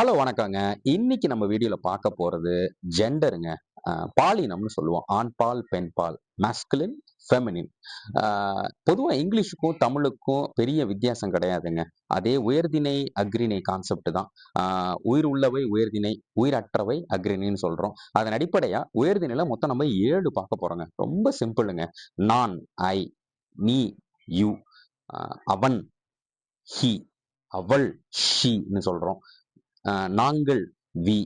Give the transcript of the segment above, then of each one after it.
Hello வணக்கங்க. இன்னைக்கு நம்ம வீடியோல பார்க்க போறது ஜெண்டருங்க. பாலினம்னு சொல்லுவோம். ஆண் பால், பெண் பால். Masculine, feminine. ஆ பொதுவா இங்கிலீஷுக்கும், தமிழுக்கும் பெரிய வித்தியாசம் கிடையாதுங்க. அதே உயர்திணை, அஃறிணை கான்செப்ட் தான். ஆ உயிர் உள்ளவை உயர்திணை, உயிரற்றவை அஃறிணைன்னு சொல்றோம். அதன் அடிப்படையா உயர்திணையில மொத்தம் நம்ம 7 பார்க்க போறோங்க. ரொம்ப சிம்பிளுங்க. நான், ஐ, நீ, யூ, அ அவன், ஹி, அவள், ஷீன்னு சொல்றோம். நாங்கள் வி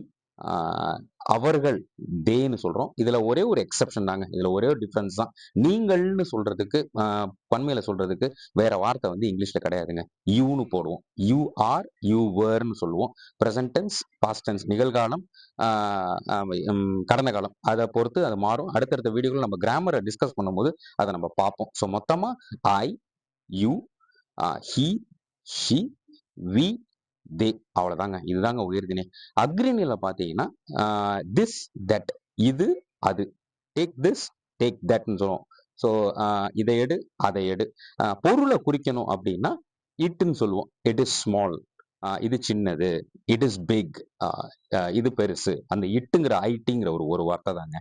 அவர்கள் தேன்னு சொல்றோம். இதுல ஒரே ஒரு எக்ஸெப்ஷன் தாங்க. இதுல ஒரே ஒரு டிஃபரன்ஸ் தான். நீங்கள்னு சொல்றதுக்கு பன்மையில சொல்றதுக்கு வேற வார்த்தை வந்து இங்கிலீஷ்ல கிடையாதுங்க. யூன்னு போடுவோம். யூ ஆர், யூ வேர்ன்னு சொல்லுவோம். பிரசன்ட் டென்ஸ், பாஸ்ட் டென்ஸ் நிகழ்காலம், கடந்த காலம் அதை பொறுத்து அது மாறும். அடுத்தடுத்த வீடியோவில் நம்ம கிராமரை டிஸ்கஸ் பண்ணும்போது அதை நம்ம பார்ப்போம். ஸோ மொத்தமா ஐ, யூ, ஹி, ஷி, வி, தே அவ்வளவுதாங்க. இதுதாங்க உயர்திணை. அஃறிணையில பார்த்தீங்கன்னா திஸ், தட், இது, அது. டேக் திஸ், டேக் தட்ன்னு சொல்லுவோம். ஸோ இதை எடு, அதை எடு. பொருளை குறிக்கணும் அப்படின்னா இட்ன்னு சொல்லுவோம். இட் இஸ் ஸ்மால், இது சின்னது. இட் இஸ் பிக், இது பெருசு. அந்த இட்டுங்கிற ஐட்டிங்கிற ஒரு ஒரு வார்த்தை தாங்க.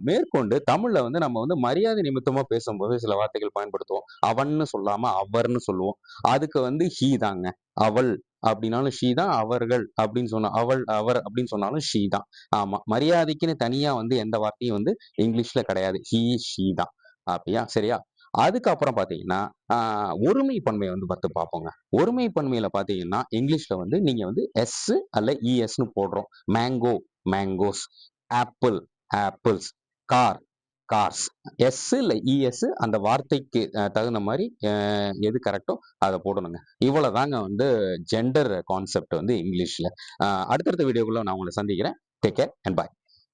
மேற்கொண்டு தமிழ்ல வந்து நம்ம வந்து மரியாதை நிமித்தமா பேசும்போது சில வார்த்தைகள் பயன்படுத்துவோம். அவன்னு சொல்லாம அவர்ன்னு சொல்லுவோம். அதுக்கு வந்து ஹீ தாங்க. அவள் அப்படின்னாலும் ஷீ தான். அவர்கள் அப்படின்னு சொன்னா அவள், அவர் அப்படின்னு சொன்னாலும் ஷீ தான். ஆமா, மரியாதைக்குன்னு தனியா வந்து எந்த வார்த்தையும் வந்து இங்கிலீஷ்ல கிடையாது. ஹீ, ஷீ தான். அப்படியா, சரியா? அதுக்கப்புறம் பாத்தீங்கன்னா ஒருமை பன்மையை வந்து பார்த்து பார்ப்போங்க. ஒருமை பன்மையில பாத்தீங்கன்னா இங்கிலீஷ்ல வந்து நீங்க வந்து எஸ் அல்ல இஎஸ்ன்னு போடுறோம். Mango, mangoes. Apple, apples. Car, cars. S இல்ல இஎஸ் அந்த வார்த்தைக்கு தகுந்த மாதிரி எது கரெக்டோ அதை போடணுங்க. இவ்வளவுதாங்க வந்து ஜெண்டர் கான்செப்ட் வந்து இங்கிலீஷ்ல. அடுத்தடுத்த வீடியோக்குள்ள நான் உங்களை சந்திக்கிறேன். Take care and by.